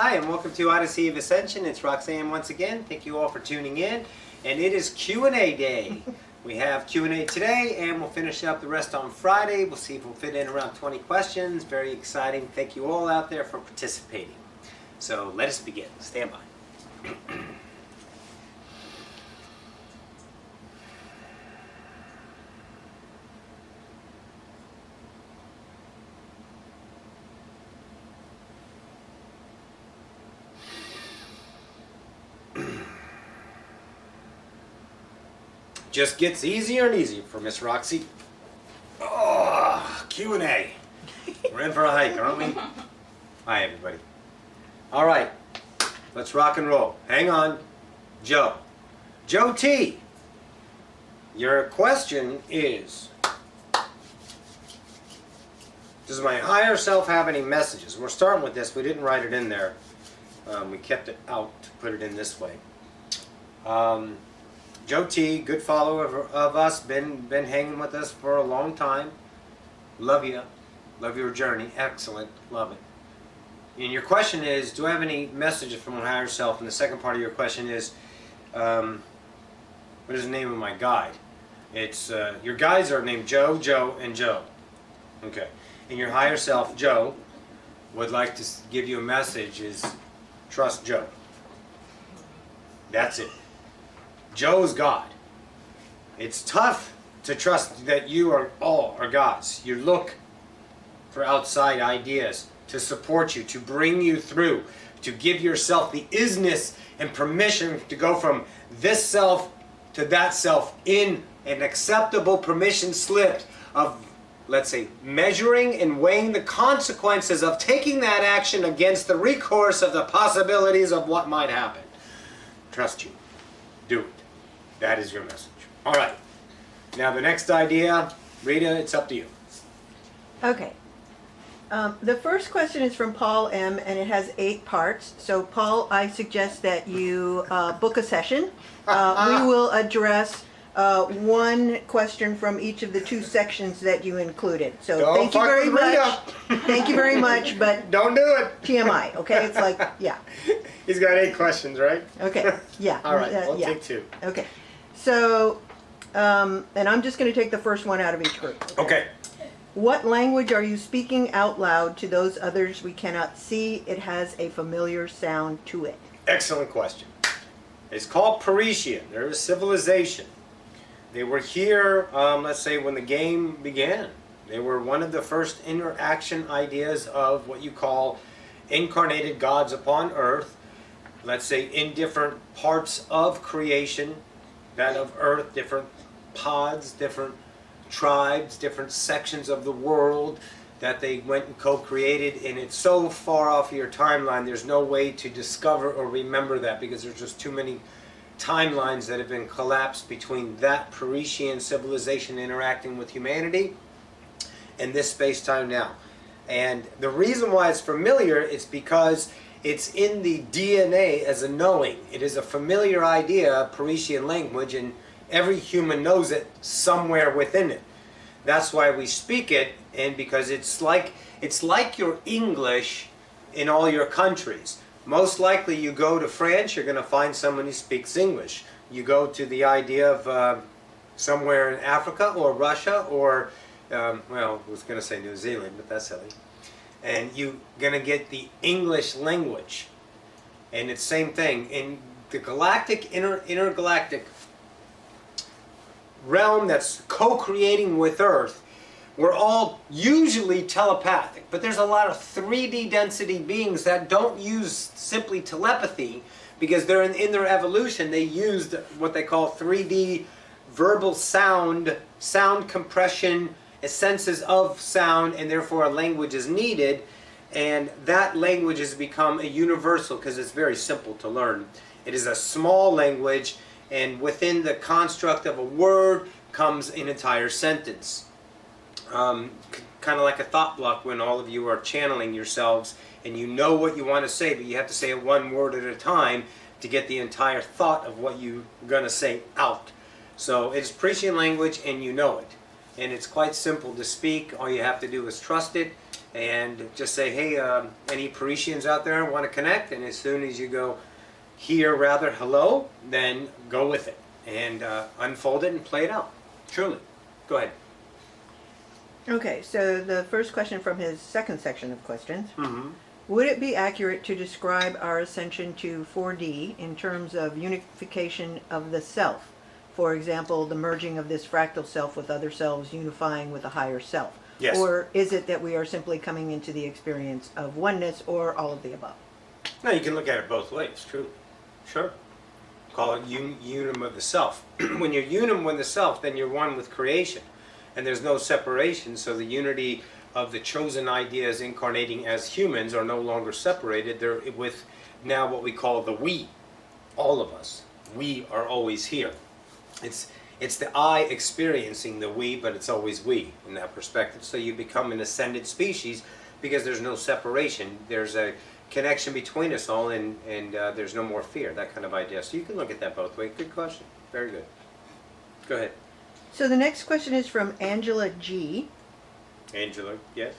Hi, and welcome to Odyssey of Ascension. It's Roxanne once again. Thank you all for tuning in. And it is Q&A day. We have Q&A today, and we'll finish up the rest on Friday. We'll see if we'll fit in around 20 questions. Very exciting. Thank you all out there for participating. So let us begin. Stand by. Just gets easier and easier for Miss Roxy. Oh, Q&A. We're in for a hike, aren't we? Hi, everybody. All right, let's rock and roll. Hang on. Joe. Joe T. Your question is, does my higher self have any messages? We're starting with this. We didn't write it in there. We kept it out to put it in this way. Joe T, good follower of us, been hanging with us for a long time. Love you. Love your journey. Excellent. Love it. And your question is, do I have any messages from my higher self? And the second part of your question is, what is the name of my guide? It's, your guides are named Joe, Joe, and Joe. Okay. And your higher self, Joe, would like to give you a message is, trust Joe. That's it. Joe's God. It's tough to trust that you are all are gods. You look for outside ideas to support you, to bring you through, to give yourself the isness and permission to go from this self to that self in an acceptable permission slip of, let's say, measuring and weighing the consequences of taking that action against the recourse of the possibilities of what might happen. Trust you. Do it. That is your message. All right. Now the next idea, Rita, it's up to you. Okay. The first question is from Paul M. and it has 8 parts. So Paul, I suggest that you book a session. We will address one question from each of the 2 sections that you included. So thank you very much. Thank you very much, but don't do it. TMI, okay? It's like, yeah. He's got 8 questions, right? Okay, yeah. All right, we'll yeah. take 2. Okay. So, and I'm just going to take the first one out of each group. Okay. What language are you speaking out loud to those others we cannot see? It has a familiar sound to it. Excellent question. It's called Parisian. They're a civilization. They were here, let's say, when the game began. They were one of the first interaction ideas of what you call incarnated gods upon earth. Let's say in different parts of creation, that of earth, different pods, different tribes, different sections of the world that they went and co-created, and it's so far off your timeline there's no way to discover or remember that because there's just too many timelines that have been collapsed between that Parisian civilization interacting with humanity and this space-time now. And the reason why it's familiar is because it's in the DNA as a knowing. It is a familiar idea, Parisian language, and every human knows it somewhere within it. That's why we speak it, and because it's like your English in all your countries. Most likely you go to France, you're going to find someone who speaks English. You go to the idea of somewhere in Africa or Russia or, well, I was going to say New Zealand, but that's silly. And you're going to get the English language. And it's the same thing. In the galactic, intergalactic realm that's co-creating with Earth, we're all usually telepathic. But there's a lot of 3D density beings that don't use simply telepathy because they're in their evolution. They used what they call 3D verbal sound compression, senses of sound, and therefore a language is needed, and that language has become a universal because it's very simple to learn. It is a small language, and within the construct of a word comes an entire sentence. Kind of like a thought block when all of you are channeling yourselves and you know what you want to say, but you have to say it one word at a time to get the entire thought of what you're going to say out. So it's Parisian language and you know it. And it's quite simple to speak. All you have to do is trust it and just say, hey, any Parisians out there want to connect? And as soon as you go here, rather, hello, then go with it and unfold it and play it out. Truly. Go ahead. Okay, so the first question from his second section of questions. Mm-hmm. Would it be accurate to describe our ascension to 4D in terms of unification of the self? For example, the merging of this fractal self with other selves, unifying with a higher self. Yes. Or is it that we are simply coming into the experience of oneness, or all of the above? No, you can look at it both ways, truly. Sure. Call it unum of the self. When you're unum with the self, then you're one with creation. And there's no separation, so the unity of the chosen ideas incarnating as humans are no longer separated. They're with now what we call the we. All of us. We are always here. It's the I experiencing the we, but it's always we in that perspective. So you become an ascended species because there's no separation. There's a connection between us all, and there's no more fear, that kind of idea. So you can look at that both ways. Good question. Very good. Go ahead. So the next question is from Angela G. Angela, yes?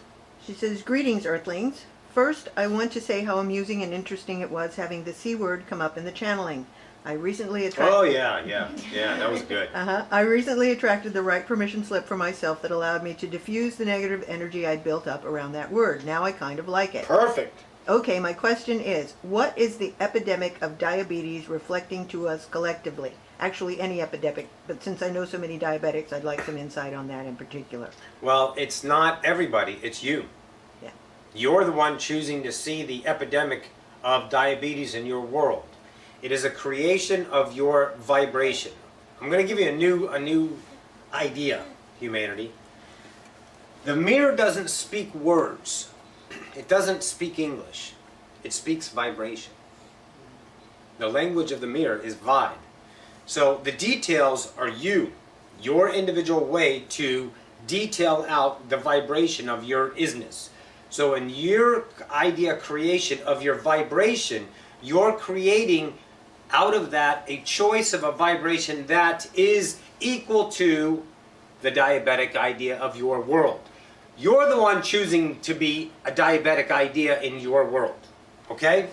She says, greetings, Earthlings. First, I want to say how amusing and interesting it was having the C word come up in the channeling. I recently attracted... Oh, yeah, that was good. I recently attracted the right permission slip for myself that allowed me to diffuse the negative energy I'd built up around that word. Now I kind of like it. Perfect. Okay, my question is, what is the epidemic of diabetes reflecting to us collectively? Actually, any epidemic, but since I know so many diabetics, I'd like some insight on that in particular. Well, it's not everybody, it's you. Yeah. You're the one choosing to see the epidemic of diabetes in your world. It is a creation of your vibration. I'm going to give you a new idea, humanity. The mirror doesn't speak words. It doesn't speak English. It speaks vibration. The language of the mirror is vibe. So the details are you, your individual way to detail out the vibration of your isness. So in your idea creation of your vibration, you're creating out of that a choice of a vibration that is equal to the diabetic idea of your world. You're the one choosing to be a diabetic idea in your world. Okay?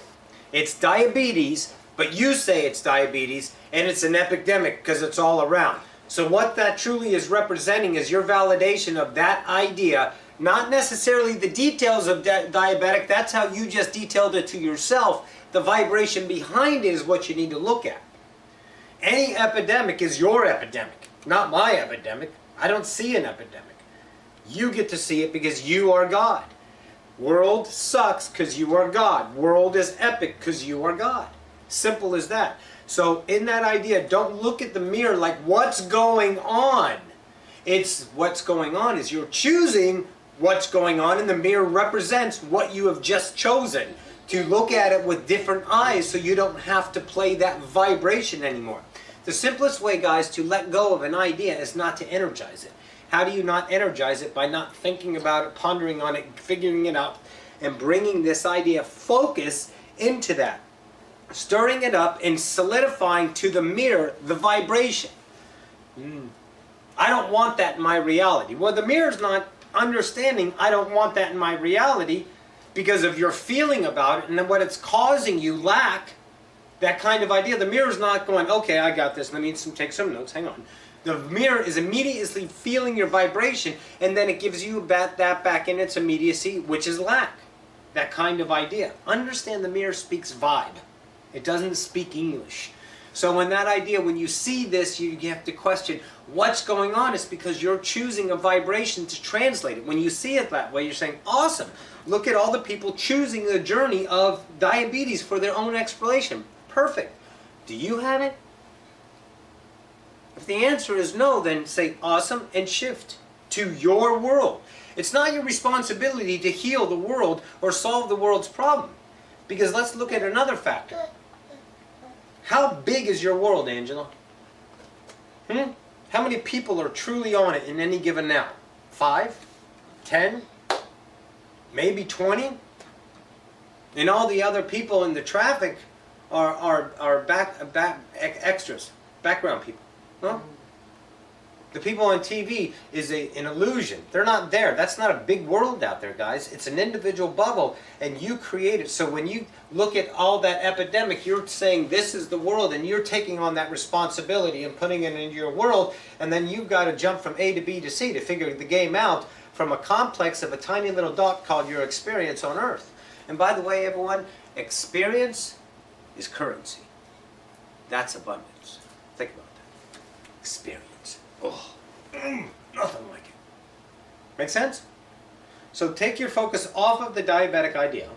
It's diabetes, but you say it's diabetes, and it's an epidemic because it's all around. So what that truly is representing is your validation of that idea, not necessarily the details of diabetic. That's how you just detailed it to yourself. The vibration behind it is what you need to look at. Any epidemic is your epidemic, not my epidemic. I don't see an epidemic. You get to see it because you are God. World sucks because you are God. World is epic because you are God. Simple as that. So in that idea, don't look at the mirror like what's going on. It's what's going on is you're choosing what's going on, and the mirror represents what you have just chosen. To look at it with different eyes so you don't have to play that vibration anymore. The simplest way, guys, to let go of an idea is not to energize it. How do you not energize it? By not thinking about it, pondering on it, figuring it out, and bringing this idea focus into that. Stirring it up and solidifying to the mirror the vibration. I don't want that in my reality. Well, the mirror's not understanding I don't want that in my reality because of your feeling about it and then what it's causing you lack that kind of idea. The mirror's not going, okay, I got this. Let me take some notes. Hang on. The mirror is immediately feeling your vibration, and then it gives you that back in its immediacy, which is lack. That kind of idea. Understand the mirror speaks vibe. It doesn't speak English. So when that idea, when you see this, you have to question what's going on. It's because you're choosing a vibration to translate it. When you see it that way, you're saying, awesome. Look at all the people choosing the journey of diabetes for their own exploration. Perfect. Do you have it? If the answer is no, then say awesome and shift to your world. It's not your responsibility to heal the world or solve the world's problem. Because let's look at another factor. How big is your world, Angela? How many people are truly on it in any given now? 5? 10? Maybe 20? And all the other people in the traffic are extras, background people. Huh? The people on TV is an illusion. They're not there. That's not a big world out there, guys. It's an individual bubble, and you create it. So when you look at all that epidemic, you're saying this is the world, and you're taking on that responsibility and putting it into your world, and then you've got to jump from A to B to C to figure the game out from a complex of a tiny little dot called your experience on Earth. And by the way, everyone, experience is currency. That's abundance. Think about that. Experience. Oh, nothing like it. Make sense? So take your focus off of the diabetic idea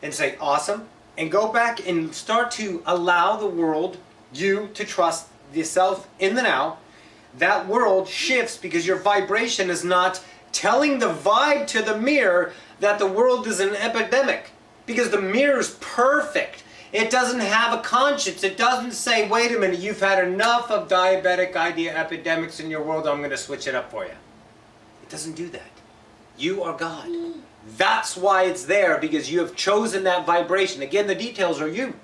and say, awesome, and go back and start to allow the world, you, to trust yourself in the now. That world shifts because your vibration is not telling the vibe to the mirror that the world is an epidemic. Because the mirror's perfect. It doesn't have a conscience. It doesn't say, wait a minute, you've had enough of diabetic idea epidemics in your world, I'm going to switch it up for you. It doesn't do that. You are God. That's why it's there, because you have chosen that vibration. Again, the details are you.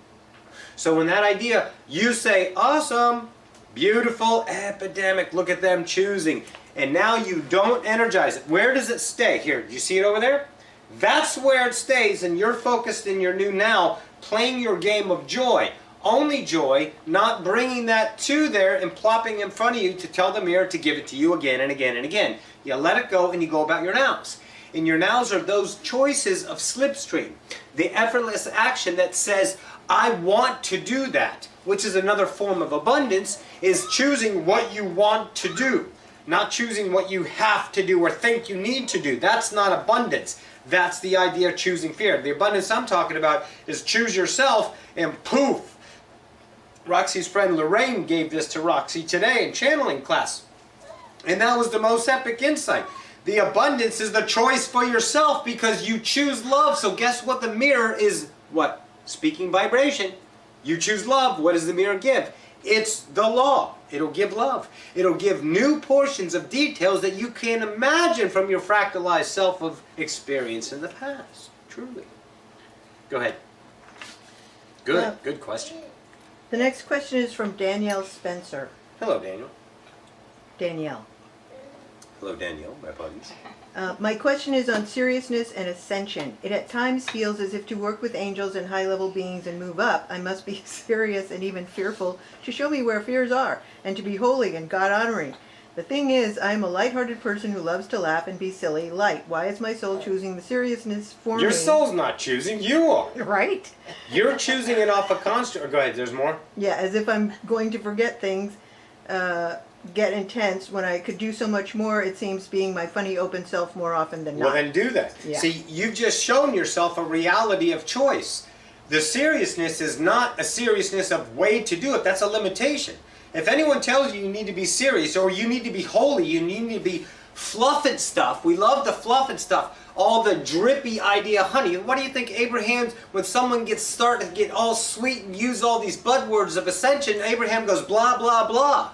So when that idea, you say, awesome, beautiful, epidemic, look at them choosing. And now you don't energize it. Where does it stay? Here, do you see it over there? That's where it stays, and you're focused in your new now, playing your game of joy. Only joy, not bringing that to there and plopping in front of you to tell the mirror to give it to you again and again and again. You let it go and you go about your nows. And your nows are those choices of slipstream. The effortless action that says, I want to do that, which is another form of abundance, is choosing what you want to do. Not choosing what you have to do or think you need to do. That's not abundance. That's the idea of choosing fear. The abundance I'm talking about is choose yourself and poof. Roxy's friend Lorraine gave this to Roxy today in channeling class. And that was the most epic insight. The abundance is the choice for yourself because you choose love. So guess what the mirror is? What? Speaking vibration. You choose love. What does the mirror give? It's the law. It'll give love. It'll give new portions of details that you can't imagine from your fractalized self of experience in the past. Truly. Go ahead. Good. Good question. The next question is from Danielle Spencer. Hello, Daniel. Danielle. Hello, Danielle. My apologies. My question is on seriousness and ascension. It at times feels as if to work with angels and high-level beings and move up, I must be serious and even fearful to show me where fears are, and to be holy and God-honoring. The thing is, I am a light-hearted person who loves to laugh and be silly, light. Why is my soul choosing the seriousness for me? Your soul's not choosing, you are. Right. You're choosing it off a construct. Go ahead, there's more? Yeah, as if I'm going to forget things, get intense when I could do so much more. It seems being my funny open self more often than not. Well, then do that. Yeah. See, you've just shown yourself a reality of choice. The seriousness is not a seriousness of way to do it. That's a limitation. If anyone tells you you need to be serious or you need to be holy, you need to be fluffing stuff. We love the fluffing stuff. All the drippy idea, honey. What do you think Abraham, when someone gets started to get all sweet and use all these buzzwords of ascension, Abraham goes blah, blah, blah.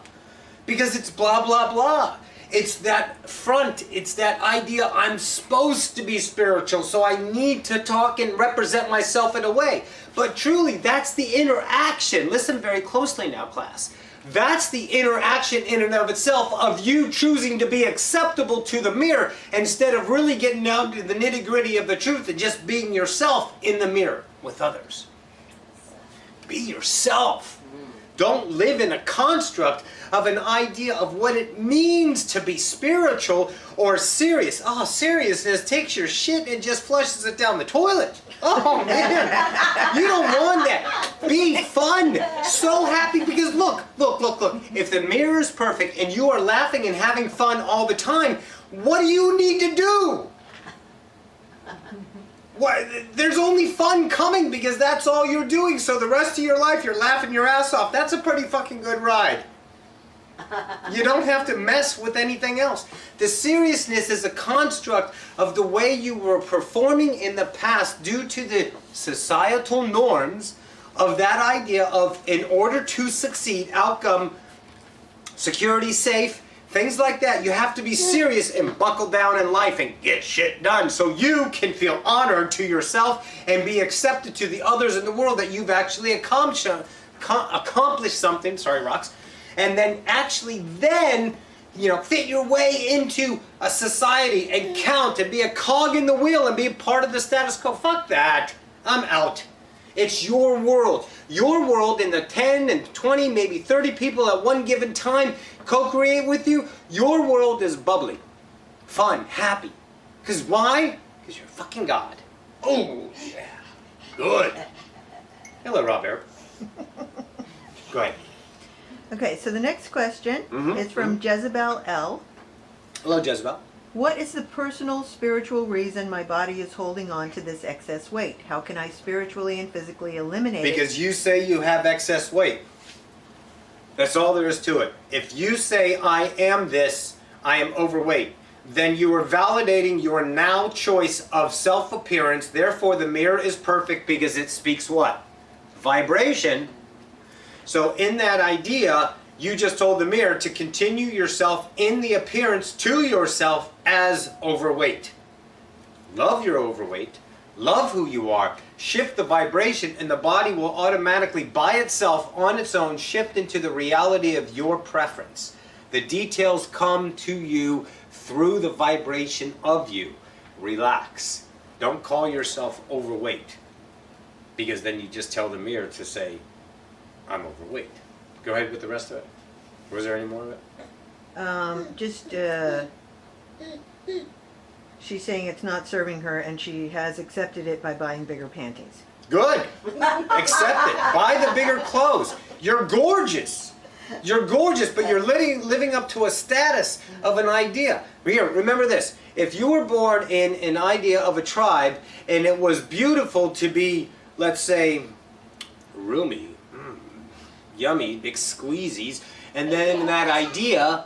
Because it's blah, blah, blah. It's that front. It's that idea I'm supposed to be spiritual, so I need to talk and represent myself in a way. But truly, that's the interaction. Listen very closely now, class. That's the interaction in and of itself of you choosing to be acceptable to the mirror instead of really getting down to the nitty-gritty of the truth and just being yourself in the mirror with others. Be yourself. Don't live in a construct of an idea of what it means to be spiritual or serious. Oh, seriousness takes your shit and just flushes it down the toilet. Oh, man. You don't want that. Be fun. So happy because look. If the mirror is perfect and you are laughing and having fun all the time, what do you need to do? What? There's only fun coming because that's all you're doing. So the rest of your life you're laughing your ass off. That's a pretty fucking good ride. You don't have to mess with anything else. The seriousness is a construct of the way you were performing in the past due to the societal norms of that idea of in order to succeed, outcome, security, safe, things like that, you have to be serious and buckle down in life and get shit done so you can feel honored to yourself and be accepted to the others in the world that you've actually accomplished something, sorry, Rox, and then actually then fit your way into a society and count and be a cog in the wheel and be a part of the status quo. Fuck that. I'm out. It's your world. Your world, and the 10 and 20, maybe 30 people at one given time co-create with you. Your world is bubbly, fun, happy. Because why? Because you're fucking God. Oh, yeah. Good. Hello, Robert. Go ahead. Okay, so the next question is from Jezebel L. Hello, Jezebel. What is the personal spiritual reason my body is holding on to this excess weight? How can I spiritually and physically eliminate it? Because you say you have excess weight. That's all there is to it. If you say, I am this, I am overweight, then you are validating your now choice of self-appearance. Therefore, the mirror is perfect because it speaks what? Vibration. So in that idea, you just told the mirror to continue yourself in the appearance to yourself as overweight. Love your overweight. Love who you are. Shift the vibration, and the body will automatically, by itself, on its own, shift into the reality of your preference. The details come to you through the vibration of you. Relax. Don't call yourself overweight, because then you just tell the mirror to say, I'm overweight. Go ahead with the rest of it. Was there any more of it? She's saying it's not serving her, and she has accepted it by buying bigger panties. Good. Accept it. Buy the bigger clothes. You're gorgeous. You're gorgeous, but you're living up to a status of an idea. Here, remember this. If you were born in an idea of a tribe, and it was beautiful to be, let's say, roomy, yummy, big squeezies, and then that idea,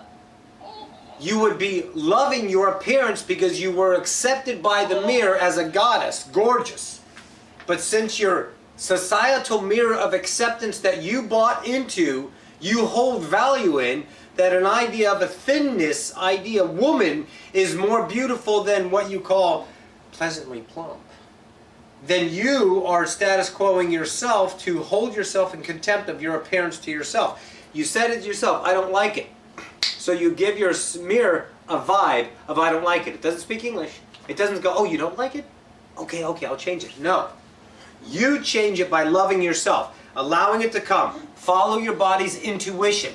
you would be loving your appearance because you were accepted by the mirror as a goddess, gorgeous. But since your societal mirror of acceptance that you bought into, you hold value in, that an idea of a thinness idea, woman, is more beautiful than what you call pleasantly plump, then you are status quoing yourself to hold yourself in contempt of your appearance to yourself. You said it yourself, I don't like it. So you give your mirror a vibe of I don't like it. It doesn't speak English. It doesn't go, oh, you don't like it? Okay, I'll change it. No. You change it by loving yourself, allowing it to come. Follow your body's intuition.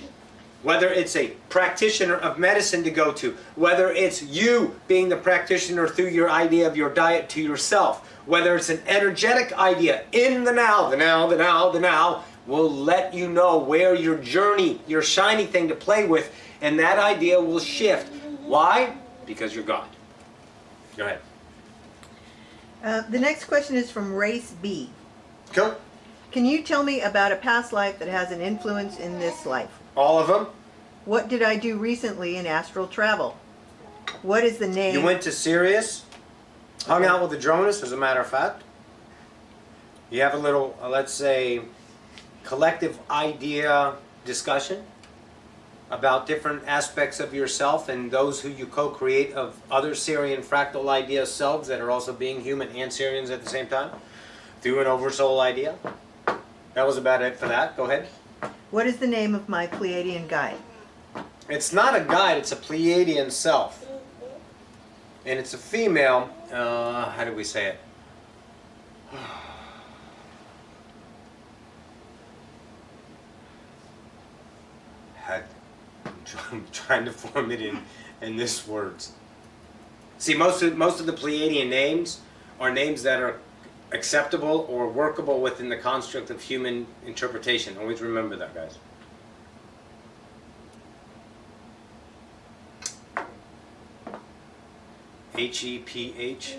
Whether it's a practitioner of medicine to go to, whether it's you being the practitioner through your idea of your diet to yourself, whether it's an energetic idea in the now, the now will let you know where your journey, your shiny thing to play with, and that idea will shift. Why? Because you're God. Go ahead. The next question is from Race B. Go. Can you tell me about a past life that has an influence in this life? All of them? What did I do recently in astral travel? What is the name? You went to Sirius, hung out with the Drones, as a matter of fact. You have a little, let's say, collective idea discussion about different aspects of yourself and those who you co-create of other Syrian fractal idea selves that are also being human and Syrians at the same time through an oversoul idea. That was about it for that. Go ahead. What is the name of my Pleiadian guide? It's not a guide, it's a Pleiadian self. And it's a female, how do we say it? I'm trying to form it in this words. See, most of the Pleiadian names are names that are acceptable or workable within the construct of human interpretation. Always remember that, guys. H-E-P-H.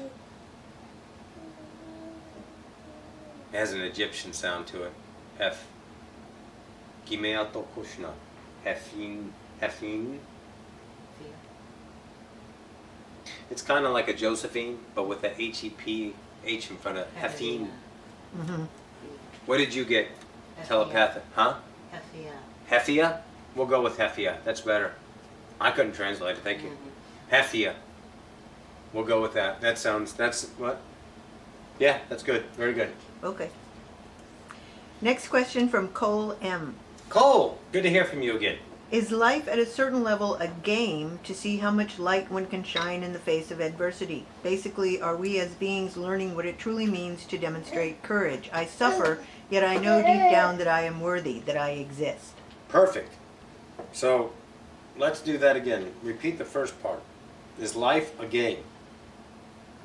It has an Egyptian sound to it. F. Gimeato Kushna. Hefin. Hefin. It's kind of like a Josephine, but with the H-E-P-H in front of Hefin. Mm-hmm. What did you get? Telepathic. Huh? Hefia. Hefia? We'll go with Hefia. That's better. I couldn't translate it. Thank you. Hefia. We'll go with that. That's what? Yeah, that's good. Very good. Okay. Next question from Cole M. Cole, good to hear from you again. Is life at a certain level a game to see how much light one can shine in the face of adversity? Basically, are we as beings learning what it truly means to demonstrate courage? I suffer, yet I know deep down that I am worthy, that I exist. Perfect. So let's do that again. Repeat the first part. Is life a game?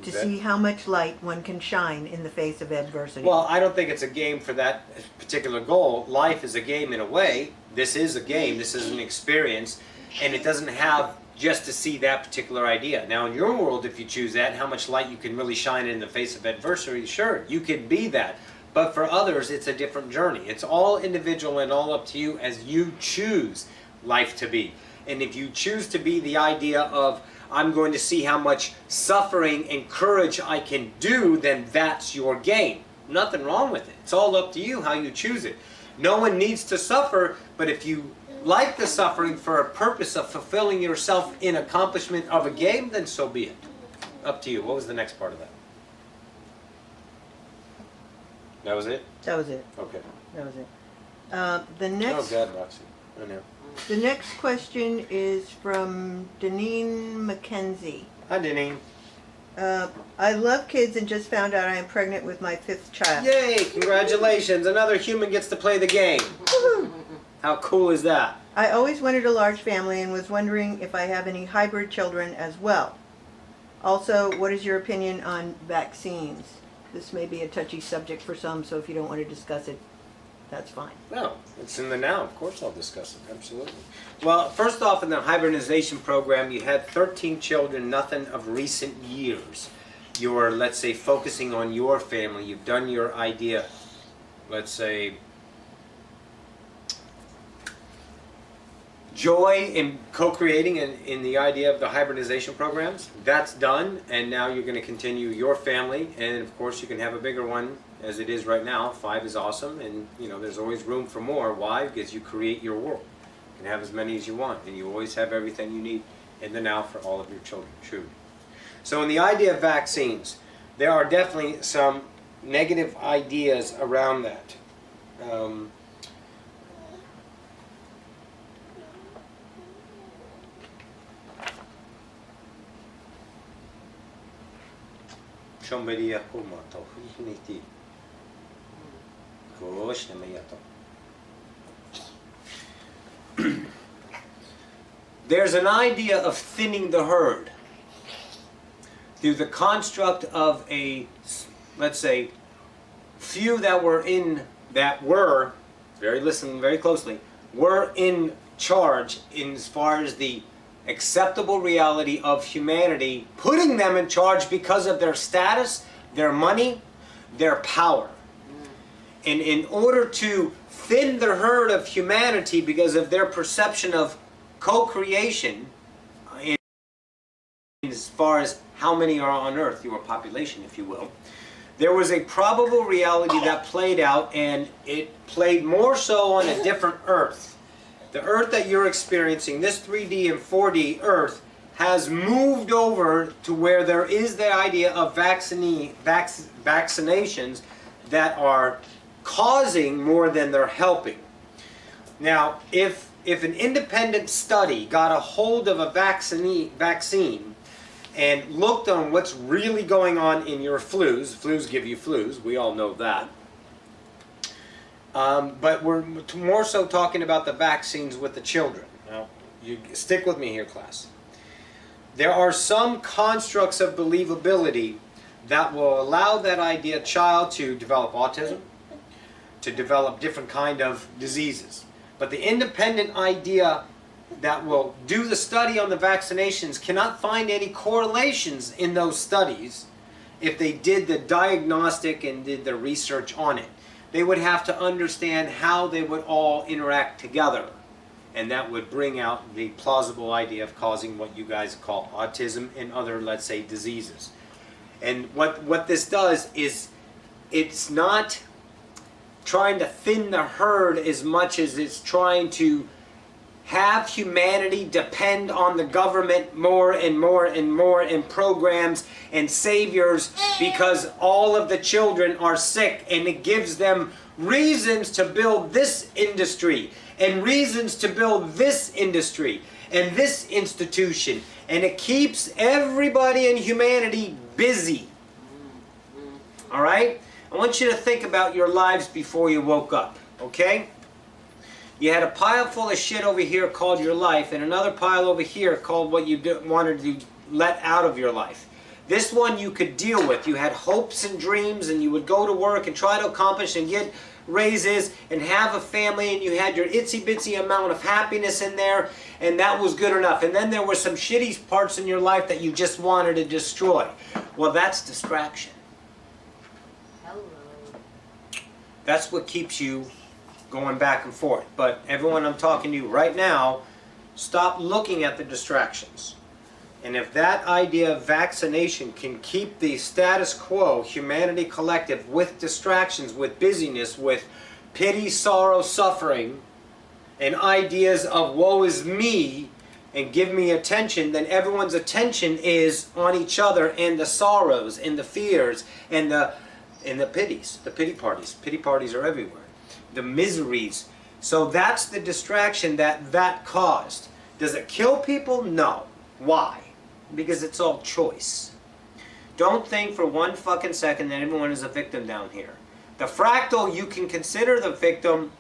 To see how much light one can shine in the face of adversity. Well, I don't think it's a game for that particular goal. Life is a game in a way. This is a game. This is an experience. And it doesn't have just to see that particular idea. Now, in your world, if you choose that, how much light you can really shine in the face of adversity, sure, you can be that. But for others, it's a different journey. It's all individual and all up to you as you choose life to be. And if you choose to be the idea of, I'm going to see how much suffering and courage I can do, then that's your game. Nothing wrong with it. It's all up to you how you choose it. No one needs to suffer, but if you like the suffering for a purpose of fulfilling yourself in accomplishment of a game, then so be it. Up to you. What was the next part of that? That was it? That was it. Okay. That was it. The next. Oh God, Roxy. I know. The next question is from Deneen McKenzie. Hi, Deneen. I love kids and just found out I am pregnant with my 5th child. Yay! Congratulations! Another human gets to play the game. Woohoo! How cool is that? I always wanted a large family and was wondering if I have any hybrid children as well. Also, what is your opinion on vaccines? This may be a touchy subject for some, so if you don't want to discuss it, that's fine. No, it's in the now. Of course I'll discuss it. Absolutely. Well, first off, in the hybridization program, you had 13 children, nothing of recent years. You're, let's say, focusing on your family. You've done your idea, let's say, joy in co-creating in the idea of the hybridization programs. That's done, and now you're going to continue your family, and of course you can have a bigger one as it is right now. 5 is awesome, and you know there's always room for more. Why? Because you create your world. You can have as many as you want, and you always have everything you need in the now for all of your children. True. So in the idea of vaccines, there are definitely some negative ideas around that. There's an idea of thinning the herd through the construct of a, let's say, few that were listen very closely, were in charge in as far as the acceptable reality of humanity, putting them in charge because of their status, their money, their power. And in order to thin the herd of humanity because of their perception of co-creation, as far as how many are on Earth, your population, if you will, there was a probable reality that played out, and it played more so on a different Earth. The Earth that you're experiencing, this 3D and 4D Earth, has moved over to where there is the idea of vaccinations that are causing more than they're helping. Now, if an independent study got a hold of a vaccine and looked on what's really going on in your flus give you flus, we all know that. But we're more so talking about the vaccines with the children. Now, you stick with me here, class. There are some constructs of believability that will allow that idea child to develop autism, to develop different kind of diseases. But the independent idea that will do the study on the vaccinations cannot find any correlations in those studies if they did the diagnostic and did the research on it. They would have to understand how they would all interact together. And that would bring out the plausible idea of causing what you guys call autism and other, let's say, diseases. And what this does is it's not trying to thin the herd as much as it's trying to have humanity depend on the government more and more and more in programs and saviors because all of the children are sick, and it gives them reasons to build this industry and reasons to build this industry and this institution. And it keeps everybody in humanity busy. All right? I want you to think about your lives before you woke up, okay? You had a pile full of shit over here called your life, and another pile over here called what you wanted to let out of your life. This one you could deal with. You had hopes and dreams, and you would go to work and try to accomplish and get raises and have a family, and you had your itsy bitsy amount of happiness in there, and that was good enough. And then there were some shitty parts in your life that you just wanted to destroy. Well, that's distraction. Hello. That's what keeps you going back and forth. But everyone I'm talking to you right now, stop looking at the distractions. And if that idea of vaccination can keep the status quo, humanity collective, with distractions, with busyness, with pity, sorrow, suffering, and ideas of woe is me, and give me attention, then everyone's attention is on each other and the sorrows and the fears and the pities, the pity parties. Pity parties are everywhere. The miseries. So that's the distraction that caused. Does it kill people? No. Why? Because it's all choice. Don't think for one fucking second that everyone is a victim down here. The fractal, you can consider the victim.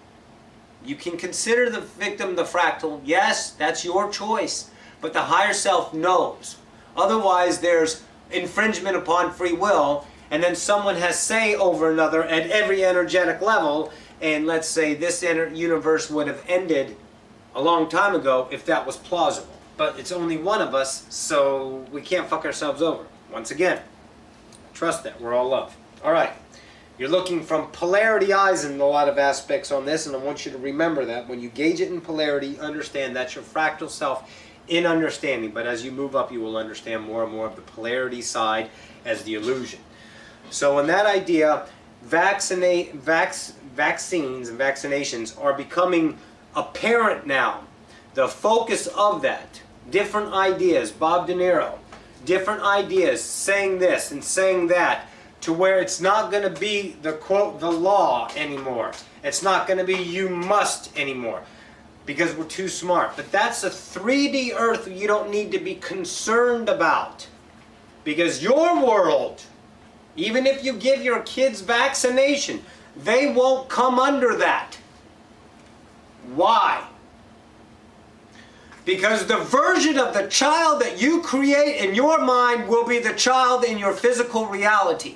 You can consider the victim the fractal. Yes, that's your choice. But the higher self knows. Otherwise, there's infringement upon free will, and then someone has say over another at every energetic level, and let's say this universe would have ended a long time ago if that was plausible. But it's only one of us, so we can't fuck ourselves over. Once again, trust that. We're all love. All right. You're looking from polarity eyes in a lot of aspects on this, and I want you to remember that. When you gauge it in polarity, understand that's your fractal self in understanding. But as you move up, you will understand more and more of the polarity side as the illusion. So in that idea, vaccines and vaccinations are becoming apparent now. The focus of that, different ideas, Bob De Niro, different ideas, saying this and saying that, to where it's not going to be the quote, the law anymore. It's not going to be you must anymore, because we're too smart. But that's a 3D earth you don't need to be concerned about, because your world, even if you give your kids vaccination, they won't come under that. Why? Because the version of the child that you create in your mind will be the child in your physical reality.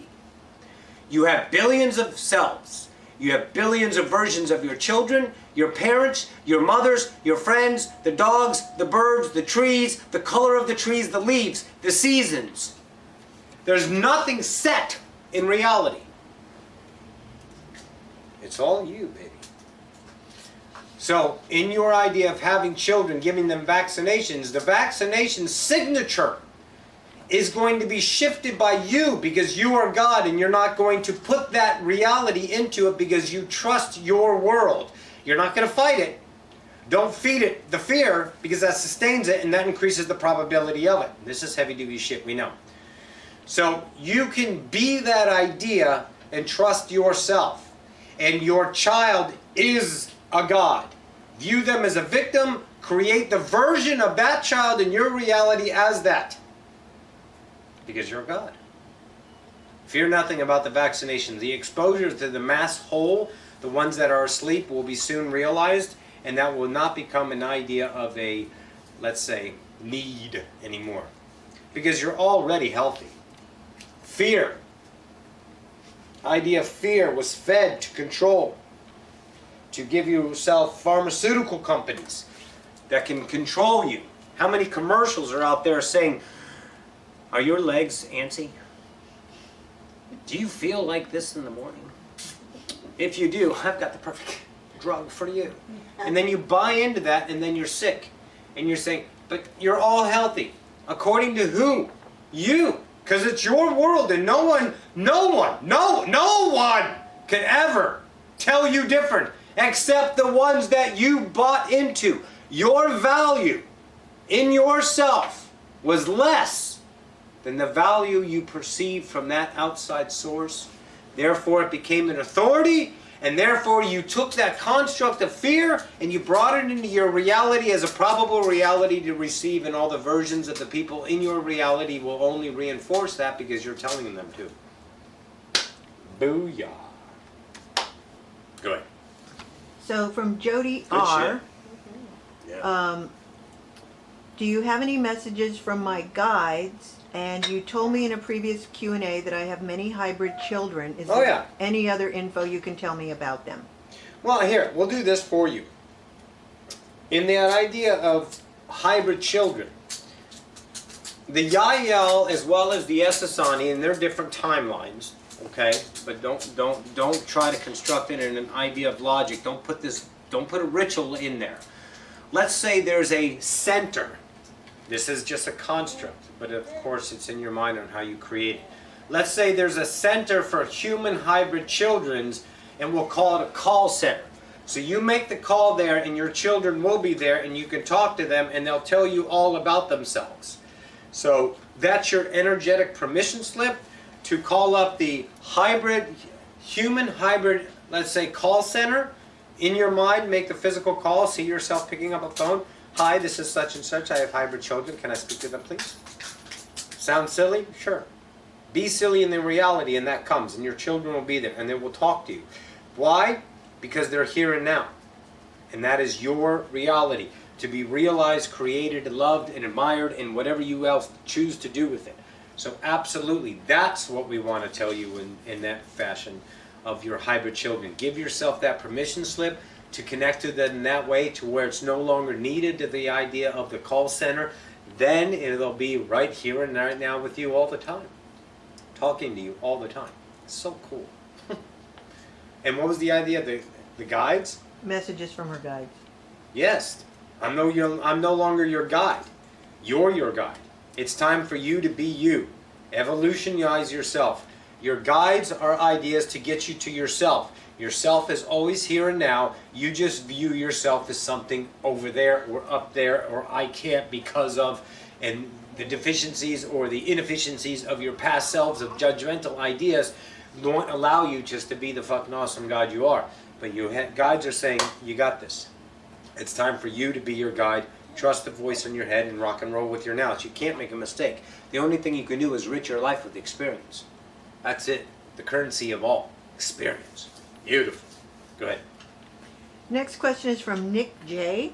You have billions of selves. You have billions of versions of your children, your parents, your mothers, your friends, the dogs, the birds, the trees, the color of the trees, the leaves, the seasons. There's nothing set in reality. It's all you, baby. So, in your idea of having children, giving them vaccinations, the vaccination signature is going to be shifted by you, because you are God, and you're not going to put that reality into it because you trust your world. You're not going to fight it. Don't feed it the fear, because that sustains it and that increases the probability of it. This is heavy-duty shit, we know. So you can be that idea and trust yourself. And your child is a God. View them as a victim. Create the version of that child in your reality as that. Because you're a God. Fear nothing about the vaccination. The exposure to the mass whole, the ones that are asleep, will be soon realized. And that will not become an idea of a, let's say, need anymore. Because you're already healthy. Fear. Idea of fear was fed to control. To give yourself pharmaceutical companies that can control you. How many commercials are out there saying, are your legs antsy? Do you feel like this in the morning? If you do, I've got the perfect drug for you. And then you buy into that, and then you're sick. And you're saying, but you're all healthy. According to who? You. Because it's your world, and no one can ever tell you different, except the ones that you bought into. Your value in yourself was less than the value you perceived from that outside source, Therefore, it became an authority, and therefore you took that construct of fear and you brought it into your reality as a probable reality to receive, and all the versions of the people in your reality will only reinforce that because you're telling them to. Booyah. Go ahead. So from Jody Good R. shit. Yeah. Do you have any messages from my guides? And you told me in a previous Q&A that I have many hybrid children. Is Oh, there yeah. any other info you can tell me about them? Well, here, we'll do this for you. In that idea of hybrid children, the Yael as well as the Essassani, and they're different timelines, okay? But don't try to construct it in an idea of logic. Don't put a ritual in there. Let's say there's a center. This is just a construct, but of course it's in your mind on how you create it. Let's say there's a center for human hybrid children's, and we'll call it a call center. So you make the call there, and your children will be there, and you can talk to them, and they'll tell you all about themselves. So that's your energetic permission slip to call up the human hybrid, let's say, call center. In your mind, make the physical call, see yourself picking up a phone. Hi, this is such and such. I have hybrid children. Can I speak to them, please? Sound silly? Sure. Be silly in the reality, and that comes, and your children will be there, and they will talk to you. Why? Because they're here and now. And that is your reality. To be realized, created, loved, and admired, and whatever you else choose to do with it. So absolutely, that's what we want to tell you in that fashion of your hybrid children. Give yourself that permission slip to connect to them in that way, to where it's no longer needed to the idea of the call center. Then it'll be right here and right now with you all the time. Talking to you all the time. It's so cool. And what was the idea? The guides? Messages from her guides. Yes. I'm no longer your guide. You're your guide. It's time for you to be you. Evolutionize yourself. Your guides are ideas to get you to yourself. Yourself is always here and now. You just view yourself as something over there or up there, or I can't because of, and the deficiencies or the inefficiencies of your past selves of judgmental ideas don't allow you just to be the fucking awesome God you are. But your guides are saying, you got this. It's time for you to be your guide. Trust the voice in your head and rock and roll with your knowledge. You can't make a mistake. The only thing you can do is enrich your life with experience. That's it. The currency of all. Experience. Beautiful. Go ahead. Next question is from Nick J.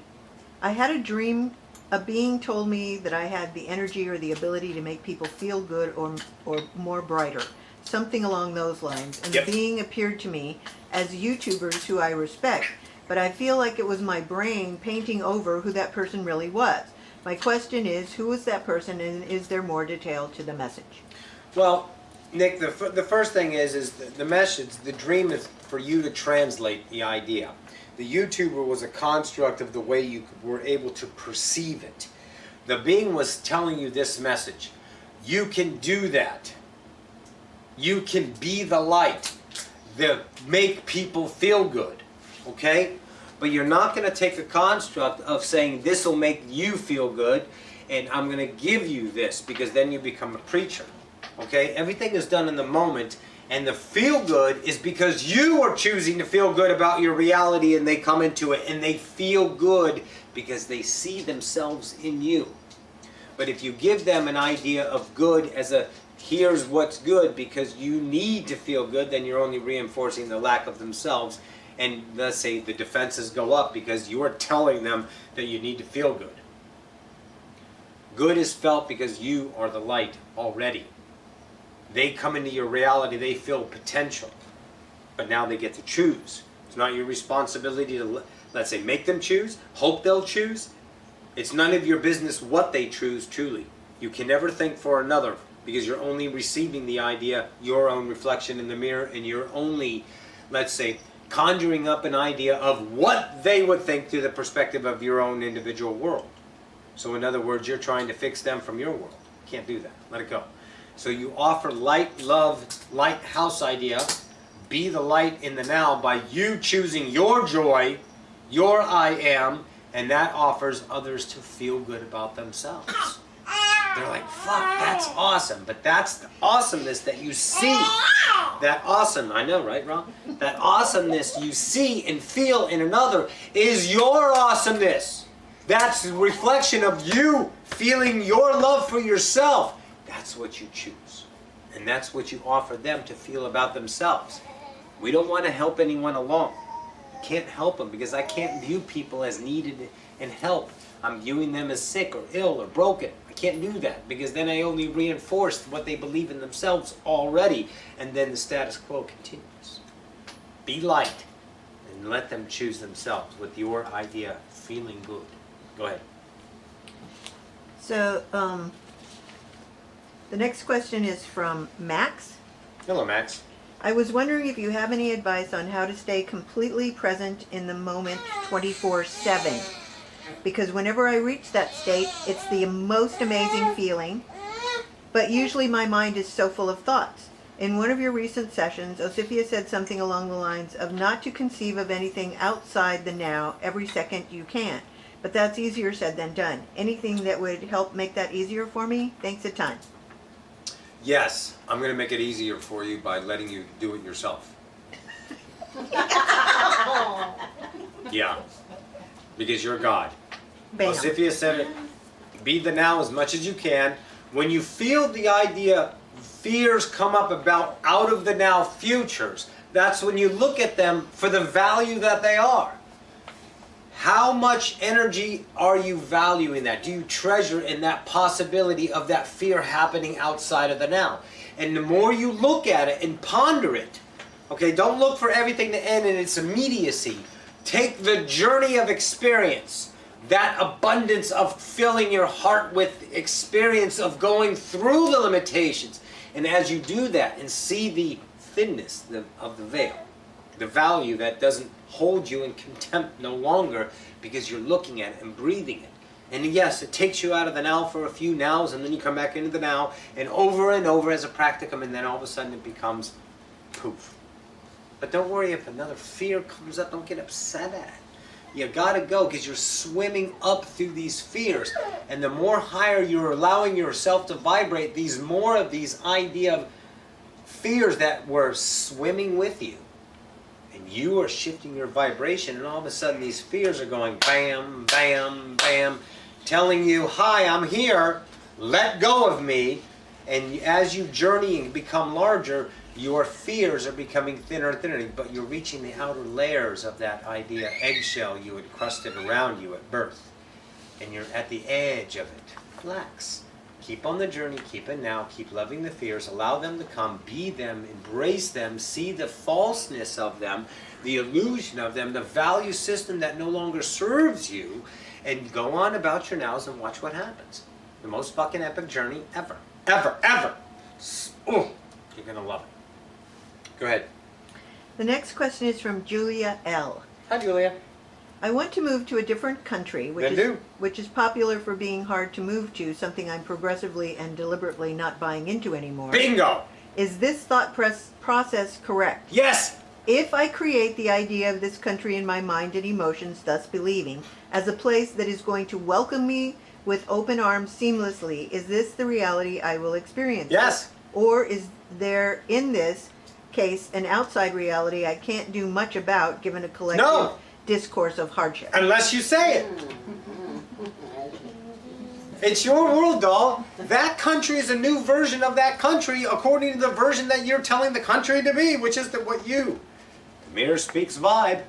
I had a dream. A being told me that I had the energy or the ability to make people feel good or more brighter. Something along those lines. And Yep. the being appeared to me as YouTubers who I respect. But I feel like it was my brain painting over who that person really was. My question is, who is that person, and is there more detail to the message? Well, Nick, the first thing is the message, the dream is for you to translate the idea. The YouTuber was a construct of the way you were able to perceive it. The being was telling you this message. You can do that. You can be the light that make people feel good. Okay? But you're not going to take a construct of saying this will make you feel good and I'm going to give you this, because then you become a preacher. Okay? Everything is done in the moment, and the feel good is because you are choosing to feel good about your reality, and they come into it and they feel good because they see themselves in you. But if you give them an idea of good as a here's what's good because you need to feel good, then you're only reinforcing the lack of themselves. And let's say the defenses go up because you are telling them that you need to feel good. Good is felt because you are the light already. They come into your reality, they feel potential. But now they get to choose. It's not your responsibility to, let's say, make them choose, hope they'll choose. It's none of your business what they choose truly. You can never think for another because you're only receiving the idea, your own reflection in the mirror, and you're only, let's say, conjuring up an idea of what they would think through the perspective of your own individual world. So in other words, you're trying to fix them from your world. Can't do that. Let it go. So you offer light, love, lighthouse idea. Be the light in the now by you choosing your joy, your I am, and that offers others to feel good about themselves. They're like, fuck, that's awesome. But that's the awesomeness that you see. That awesome, I know, right, Rob? That awesomeness you see and feel in another is your awesomeness. That's a reflection of you feeling your love for yourself. That's what you choose. And that's what you offer them to feel about themselves. We don't want to help anyone along. Can't help them because I can't view people as needed and help. I'm viewing them as sick or ill or broken. I can't do that because then I only reinforce what they believe in themselves already, and then the status quo continues. Be light and let them choose themselves with your idea feeling good. Go ahead. So, the next question is from Max. Hello, Max. I was wondering if you have any advice on how to stay completely present in the moment 24/7. Because whenever I reach that state, it's the most amazing feeling, but usually my mind is so full of thoughts. In one of your recent sessions, Ocyphius said something along the lines of not to conceive of anything outside the now every second you can. But that's easier said than done. Anything that would help make that easier for me? Thanks a ton. Yes, I'm going to make it easier for you by letting you do it yourself. Yeah, because you're God. Bam. Ocyphius said it, be the now as much as you can. When you feel the idea, fears come up about out of the now futures, that's when you look at them for the value that they are. How much energy are you valuing that? Do you treasure in that possibility of that fear happening outside of the now? And the more you look at it and ponder it, okay, don't look for everything to end in its immediacy. Take the journey of experience, that abundance of filling your heart with experience of going through the limitations. And as you do that and see the thinness of the veil, the value that doesn't hold you in contempt no longer because you're looking at it and breathing it. And yes, it takes you out of the now for a few nows, and then you come back into the now, and over as a practicum, and then all of a sudden it becomes poof. But don't worry if another fear comes up, don't get upset at it. You gotta go because you're swimming up through these fears. And the more higher you're allowing yourself to vibrate, these more of these idea of fears that were swimming with you. And you are shifting your vibration, and all of a sudden these fears are going bam, bam, bam, telling you, hi, I'm here, let go of me. And as you journey and become larger, your fears are becoming thinner and thinner, but you're reaching the outer layers of that idea eggshell you had crusted around you at birth. And you're at the edge of it. Relax. Keep on the journey, keep it now, keep loving the fears, allow them to come, be them, embrace them, see the falseness of them, the illusion of them, the value system that no longer serves you, and go on about your nows and watch what happens. The most fucking epic journey ever. Ever, ever. Ooh, you're gonna love it. Go ahead. The next question is from Julia L. Hi, Julia. I want to move to a different country, Then which is popular for being hard to move to, something I'm progressively and deliberately not buying into anymore. Bingo! Is this thought process correct? Yes! If I create the idea of this country in my mind and emotions, thus believing, as a place that is going to welcome me with open arms seamlessly, is this the reality I will experience? Yes! Or is there, in this case, an outside reality I can't do much about given a collective discourse of hardship? Unless you say it. It's your world, doll. That country is a new version of that country according to the version that you're telling the country to be, which is what you. The mirror speaks vibe.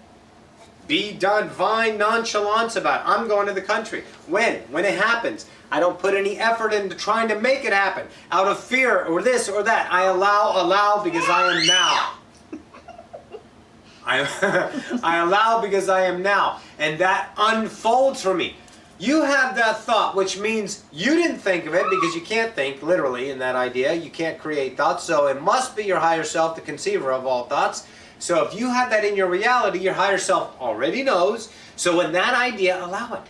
Be divine nonchalance about it. I'm going to the country. When? When it happens. I don't put any effort into trying to make it happen. Out of fear or this or that. I allow because I am now. I allow because I am now. And that unfolds for me. You have that thought, which means you didn't think of it because you can't think, literally, in that idea. You can't create thoughts, so it must be your higher self, the conceiver of all thoughts. So if you have that in your reality, your higher self already knows. So in that idea, allow it.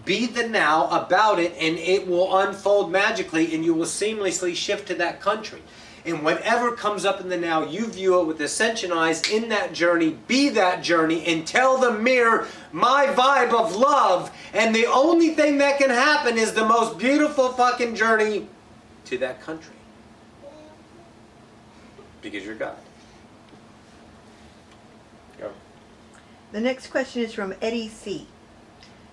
Be the now about it, and it will unfold magically, and you will seamlessly shift to that country. And whatever comes up in the now, you view it with ascension eyes in that journey, be that journey, and tell the mirror my vibe of love. And the only thing that can happen is the most beautiful fucking journey to that country. Because you're God. Go. The next question is from Eddie C.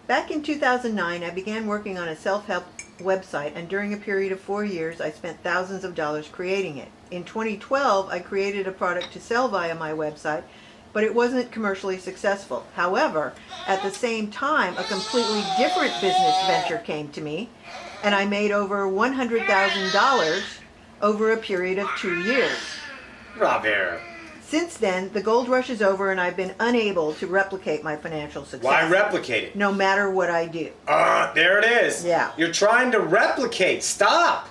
Back in 2009, I began working on a self-help website, and during a period of 4 years, I spent thousands of dollars creating it. In 2012, I created a product to sell via my website, but it wasn't commercially successful. However, at the same time, a completely different business venture came to me, and I made over $100,000 over a period of 2 years. Robert. Since then, the gold rush is over, and I've been unable to replicate my financial success. Why replicate it? No matter what I do. There it is. Yeah. You're trying to replicate. Stop.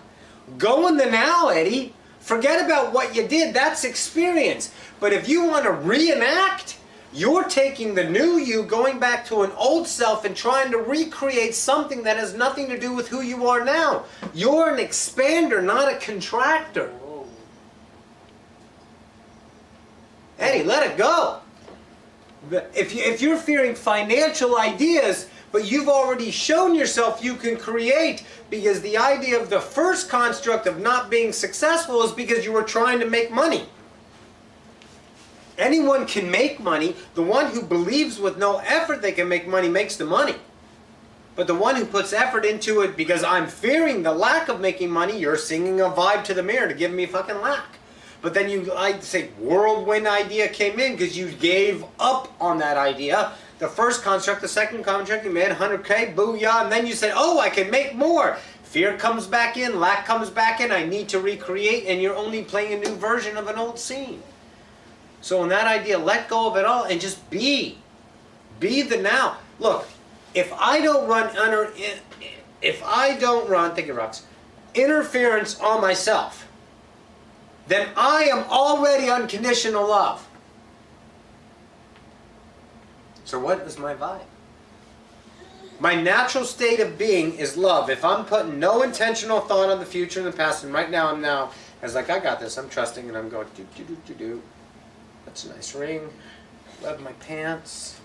Go in the now, Eddie. Forget about what you did. That's experience. But if you want to reenact, you're taking the new you, going back to an old self and trying to recreate something that has nothing to do with who you are now. You're an expander, not a contractor. Eddie, let it go. If you're fearing financial ideas, but you've already shown yourself you can create, because the idea of the first construct of not being successful is because you were trying to make money. Anyone can make money. The one who believes with no effort they can make money makes the money. But the one who puts effort into it because I'm fearing the lack of making money, you're singing a vibe to the mirror to give me fucking lack. But then you, I'd say, whirlwind idea came in because you gave up on that idea. The first construct, the second construct, you made 100K, booyah, and then you said, oh, I can make more. Fear comes back in, lack comes back in, I need to recreate, and you're only playing a new version of an old scene. So in that idea, let go of it all and just be. Be the now. Look, if I don't run, think of Rox, interference on myself, then I am already unconditional love. So what is my vibe? My natural state of being is love. If I'm putting no intentional thought on the future and the past, and right now I'm now, as like, I got this, I'm trusting, and I'm going, do. That's a nice ring. Love my pants.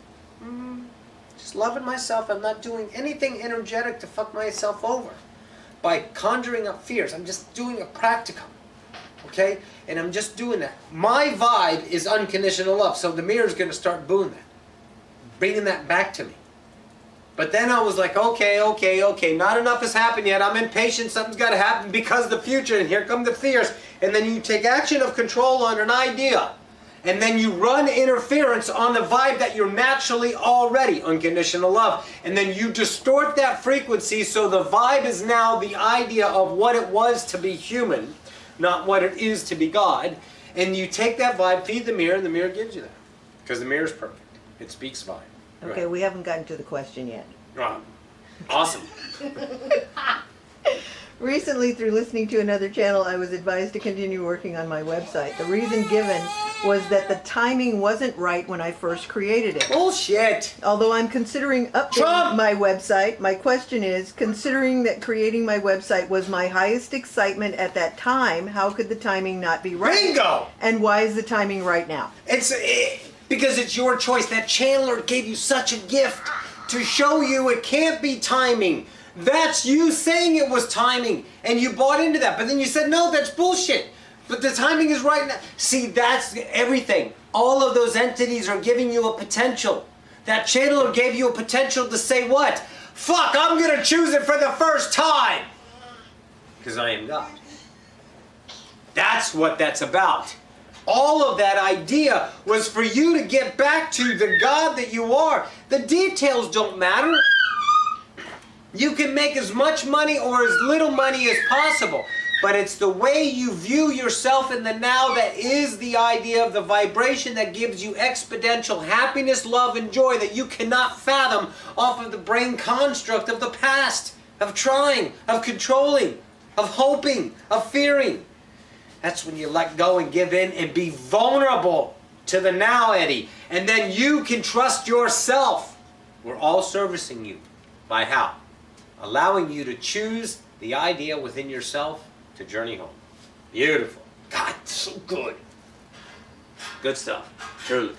Just loving myself. I'm not doing anything energetic to fuck myself over by conjuring up fears. I'm just doing a practicum. Okay? And I'm just doing that. My vibe is unconditional love. So the mirror's going to start booing that. Bringing that back to me. But then I was like, okay. Not enough has happened yet. I'm impatient. Something's got to happen because of the future. And here come the fears. And then you take action of control on an idea. And then you run interference on the vibe that you're naturally already, unconditional love. And then you distort that frequency so the vibe is now the idea of what it was to be human, not what it is to be God. And you take that vibe, feed the mirror, and the mirror gives you that. Because the mirror is perfect. It speaks vibe. Okay, Right. we haven't gotten to the question yet. Wow. Awesome. Recently, through listening to another channel, I was advised to continue working on my website. The reason given was that the timing wasn't right when I first created it. Bullshit. Although I'm considering updating Trump! my website, my question is, considering that creating my website was my highest excitement at that time, how could the timing not be right? Bingo! And why is the timing right now? Because it's your choice. That Chandler gave you such a gift to show you it can't be timing. That's you saying it was timing, and you bought into that. But then you said, no, that's bullshit. But the timing is right now. See, that's everything. All of those entities are giving you a potential. That Chandler gave you a potential to say what? Fuck, I'm going to choose it for the first time. Because I am God. That's what that's about. All of that idea was for you to get back to the God that you are. The details don't matter. You can make as much money or as little money as possible. But it's the way you view yourself in the now that is the idea of the vibration that gives you exponential happiness, love, and joy that you cannot fathom off of the brain construct of the past, of trying, of controlling, of hoping, of fearing. That's when you let go and give in and be vulnerable to the now, Eddie. And then you can trust yourself. We're all servicing you. By how? Allowing you to choose the idea within yourself to journey home. Beautiful. God, so good. Good stuff. Truly.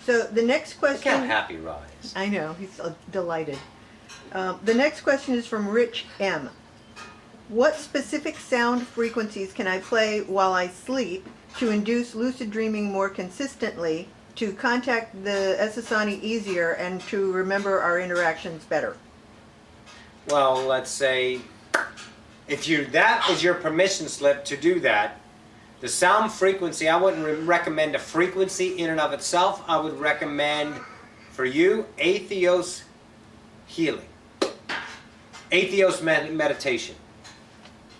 So the next question... Look how happy Rod is. I know, he's delighted. The next question is from Rich M. What specific sound frequencies can I play while I sleep to induce lucid dreaming more consistently, to contact the Essassani easier, and to remember our interactions better? Well, let's say that is your permission slip to do that. The sound frequency, I wouldn't recommend a frequency in and of itself. I would recommend for you Atheos healing. Atheos meditation.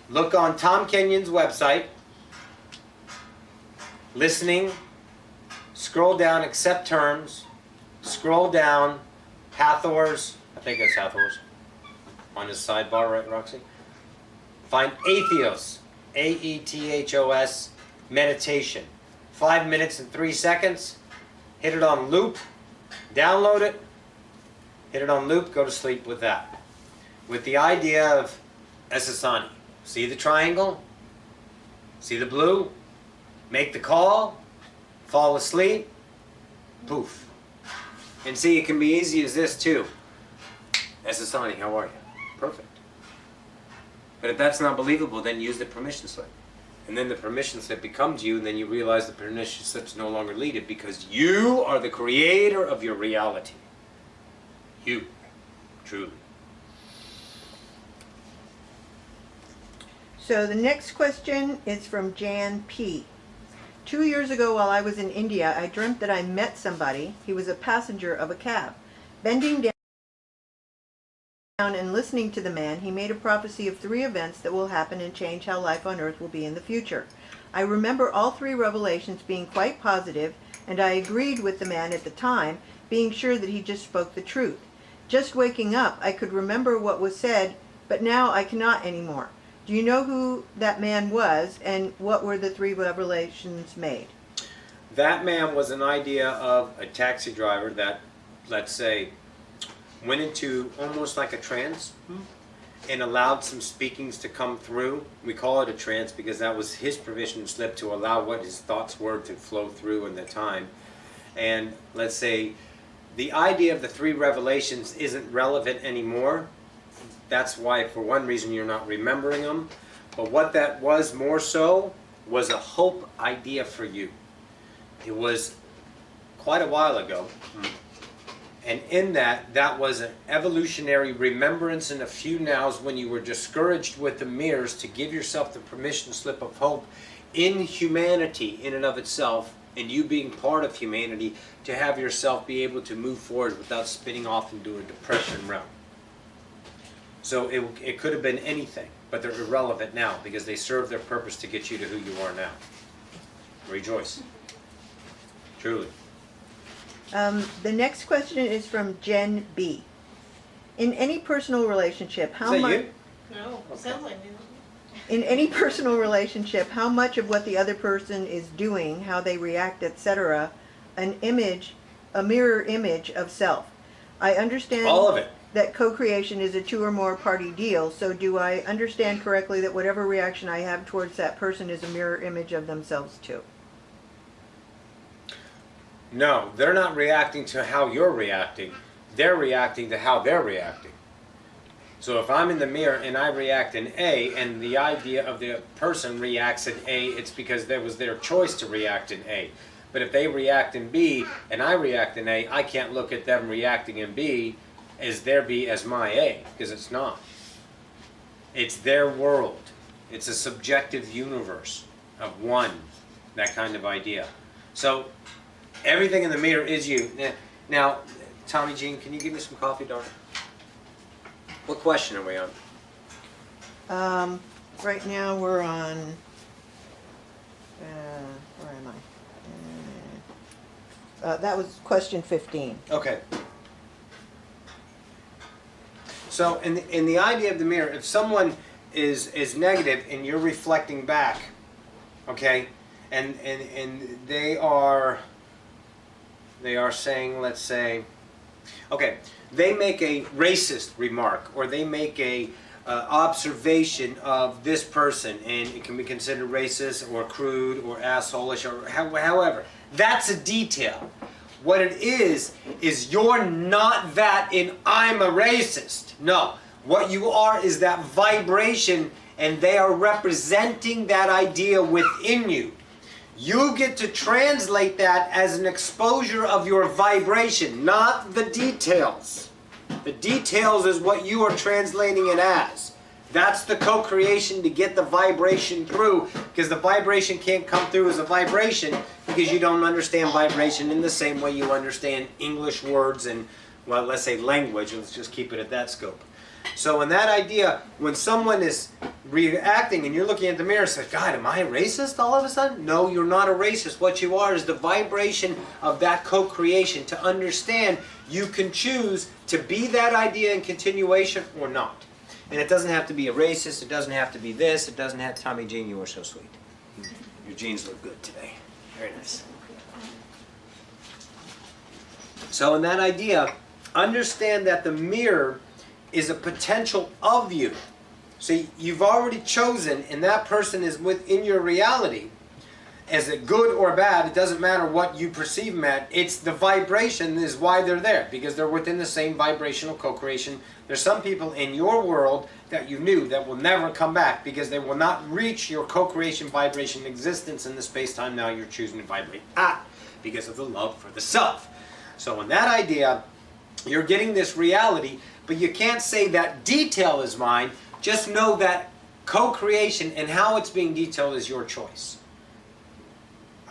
Look on Tom Kenyon's website. Listening. Scroll down, accept terms. Scroll down, Hathor's. I think it's Hathor's. On his sidebar, right, Roxy? Find Atheos. Aethos meditation. 5 minutes and 3 seconds. Hit it on loop. Download it. Hit it on loop. Go to sleep with that. With the idea of Essassani. See the triangle? See the blue? Make the call. Fall asleep. Poof. And see, it can be easy as this too. Essassani, how are you? Perfect. But if that's not believable, then use the permission slip. And then the permission slip becomes you, and then you realize the permission slip's no longer needed because you are the creator of your reality. You. Truly. So the next question is from Jan P. 2 years ago while I was in India, I dreamt that I met somebody. He was a passenger of a cab. Bending down and listening to the man, he made a prophecy of 3 events that will happen and change how life on earth will be in the future. I remember all 3 revelations being quite positive, and I agreed with the man at the time, being sure that he just spoke the truth. Just waking up, I could remember what was said, but now I cannot anymore. Do you know who that man was, and what were the 3 revelations made? That man was an idea of a taxi driver that, let's say, went into almost like a trance and allowed some speakings to come through. We call it a trance because that was his permission slip to allow what his thoughts were to flow through in the time. And let's say the idea of the 3 revelations isn't relevant anymore. That's why, for one reason, you're not remembering them. But what that was more so was a hope idea for you. It was quite a while ago. And in that was an evolutionary remembrance in a few nows when you were discouraged with the mirrors to give yourself the permission slip of hope in humanity in and of itself, and you being part of humanity, to have yourself be able to move forward without spinning off into a depression realm. So it could have been anything, but they're irrelevant now because they serve their purpose to get you to who you are now. Rejoice. Truly. The next question is from Jen B. In any personal relationship, how Is that much? you? No, Okay. sounds like me. In any personal relationship, how much of what the other person is doing, how they react, etc., a mirror image of self? I understand All of it. that co-creation is a 2 or more party deal, so do I understand correctly that whatever reaction I have towards that person is a mirror image of themselves too? No, they're not reacting to how you're reacting. They're reacting to how they're reacting. So if I'm in the mirror and I react in A, and the idea of the person reacts in A, it's because that was their choice to react in A. But if they react in B and I react in A, I can't look at them reacting in B as their B as my A, because it's not. It's their world. It's a subjective universe of one, that kind of idea. So everything in the mirror is you. Now, Tommy Jean, can you give me some coffee, darling? What question are we on? Right now we're on, where am I? That was question 15. Okay. So in the idea of the mirror, if someone is negative and you're reflecting back, okay, and they are saying, let's say, okay, they make a racist remark, or they make a observation of this person, and it can be considered racist or crude or assholeish or however. That's a detail. What it is you're not that in I'm a racist. No. What you are is that vibration, and they are representing that idea within you. You get to translate that as an exposure of your vibration, not the details. The details is what you are translating it as. That's the co-creation to get the vibration through, because the vibration can't come through as a vibration because you don't understand vibration in the same way you understand English words and, well, let's say language. Let's just keep it at that scope. So in that idea, when someone is reacting and you're looking at the mirror and say, God, am I a racist all of a sudden? No, you're not a racist. What you are is the vibration of that co-creation. To understand, you can choose to be that idea in continuation or not. And it doesn't have to be a racist, it doesn't have to be this, it doesn't have, Tommy Jean, you are so sweet. Your jeans look good today. Very nice. So in that idea, understand that the mirror is a potential of you. So you've already chosen, and that person is within your reality. Is it good or bad? It doesn't matter what you perceive them at. It's the vibration is why they're there, because they're within the same vibrational co-creation. There's some people in your world that you knew that will never come back because they will not reach your co-creation vibration existence in the space-time now you're choosing to vibrate at because of the love for the self. So in that idea, you're getting this reality, but you can't say that detail is mine. Just know that co-creation and how it's being detailed is your choice.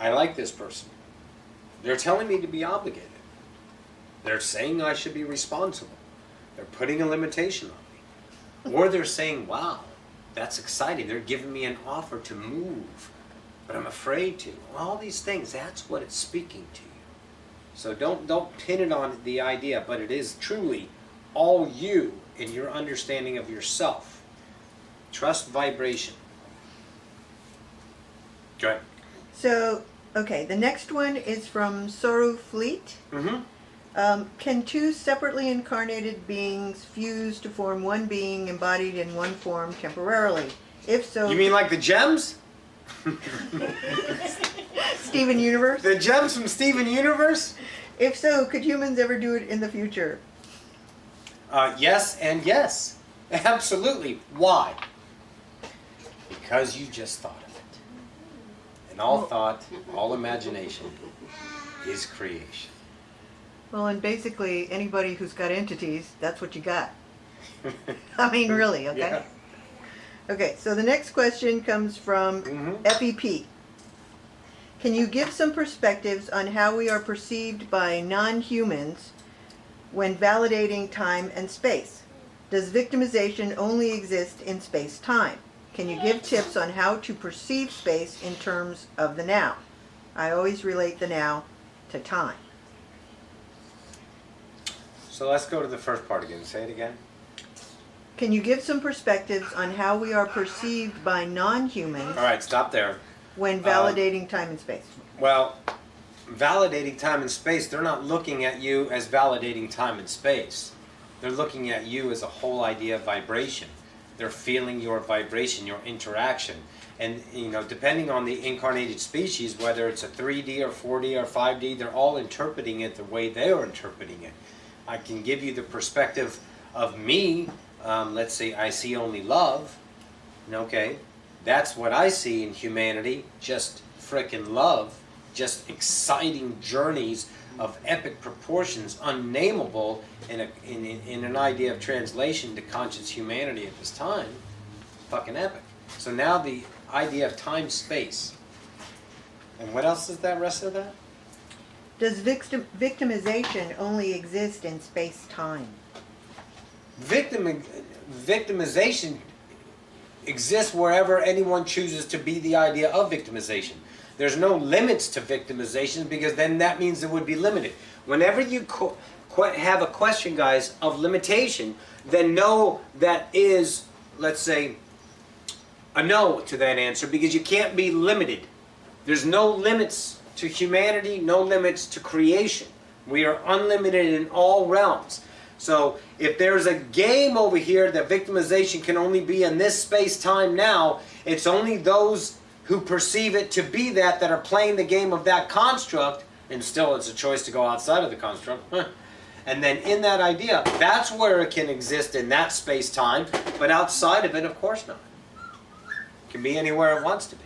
I like this person. They're telling me to be obligated. They're saying I should be responsible. They're putting a limitation on me. Or they're saying, wow, that's exciting. They're giving me an offer to move, but I'm afraid to. All these things, that's what it's speaking to you. So don't pin it on the idea, but it is truly all you in your understanding of yourself. Trust vibration. Go ahead. So, okay, the next one is from Soru Fleet. Can two separately incarnated beings fuse to form one being embodied in one form temporarily? If so... You mean like the gems? Steven Universe? The gems from Steven Universe? If so, could humans ever do it in the future? Yes and yes. Absolutely. Why? Because you just thought of it. And all thought, all imagination is creation. Well, and basically, anybody who's got entities, that's what you got. I mean, really, okay? Yeah. Okay, so the next question comes from FEP. Can you give some perspectives on how we are perceived by non-humans when validating time and space? Does victimization only exist in space-time? Can you give tips on how to perceive space in terms of the now? I always relate the now to time. So let's go to the first part again. Say it again. Can you give some perspectives on how we are perceived by non-humans All right, stop there. when validating time and space? Well, validating time and space, they're not looking at you as validating time and space. They're looking at you as a whole idea of vibration. They're feeling your vibration, your interaction. And, you know, depending on the incarnated species, whether it's a 3D or 4D or 5D, they're all interpreting it the way they're interpreting it. I can give you the perspective of me. Let's say I see only love. Okay, that's what I see in humanity. Just frickin' love. Just exciting journeys of epic proportions, unnameable in an idea of translation to conscious humanity at this time. Fucking epic. So now the idea of time, space. And what else is that rest of that? Does victimization only exist in space-time? Victimization exists wherever anyone chooses to be the idea of victimization. There's no limits to victimization because then that means it would be limited. Whenever you have a question, guys, of limitation, then know that is, let's say, a no to that answer because you can't be limited. There's no limits to humanity, no limits to creation. We are unlimited in all realms. So if there's a game over here that victimization can only be in this space-time now, it's only those who perceive it to be that are playing the game of that construct, and still it's a choice to go outside of the construct. And then in that idea, that's where it can exist in that space-time, but outside of it, of course not. It can be anywhere it wants to be.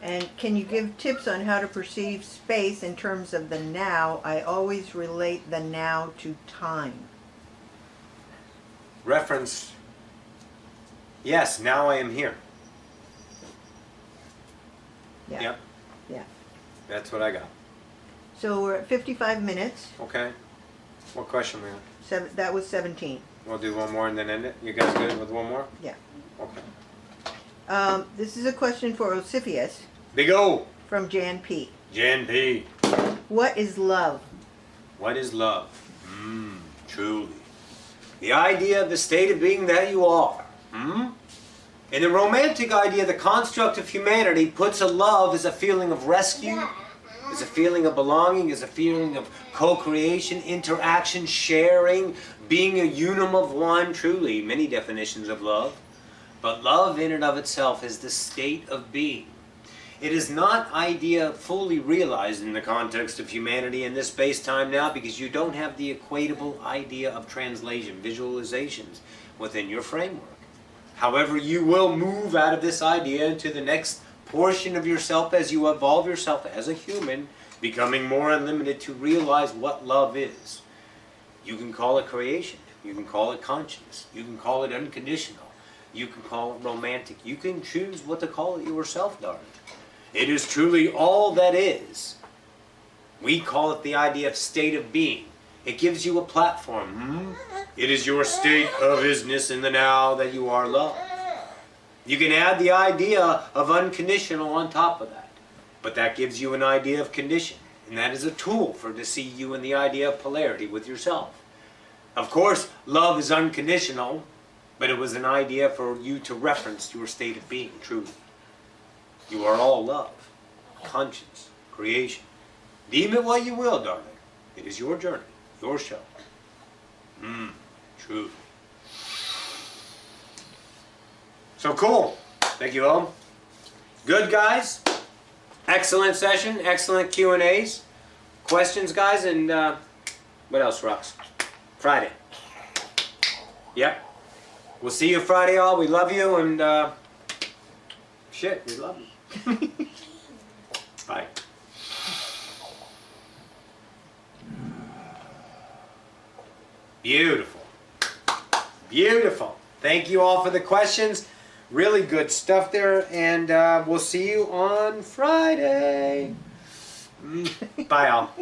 And can you give tips on how to perceive space in terms of the now? I always relate the now to time. Reference. Yes, now I am here. Yeah. Yep, Yeah. that's what I got. So we're at 55 minutes. Okay. What question we on? That was 17. We'll do one more and then end it. You guys good with one more? Yeah. Okay. This is a question for Ocyphius Big O. from Jan P. Jan P. What is love? What is love? Truly. The idea of the state of being that you are. In the romantic idea, the construct of humanity puts a love as a feeling of rescue, as a feeling of belonging, as a feeling of co-creation, interaction, sharing, being a unum of one, truly, many definitions of love. But love in and of itself is the state of being. It is not idea fully realized in the context of humanity in this space-time now because you don't have the equatable idea of translation, visualizations within your framework. However, you will move out of this idea into the next portion of yourself as you evolve yourself as a human, becoming more unlimited to realize what love is. You can call it creation. You can call it conscience. You can call it unconditional. You can call it romantic. You can choose what to call it yourself, darling. It is truly all that is. We call it the idea of state of being. It gives you a platform. It is your state of isness in the now that you are love. You can add the idea of unconditional on top of that. But that gives you an idea of condition. And that is a tool for to see you in the idea of polarity with yourself. Of course, love is unconditional, but it was an idea for you to reference your state of being, truly. You are all love, conscience, creation. Deem it what you will, darling. It is your journey, your show. True. So cool. Thank you all. Good, guys. Excellent session. Excellent Q&As. Questions, guys, and what else, Rox? Friday. Yep. We'll see you Friday, all. We love you, and shit, we love you. Bye. Beautiful. Beautiful. Thank you all for the questions. Really good stuff there, and we'll see you on Friday. Bye, all.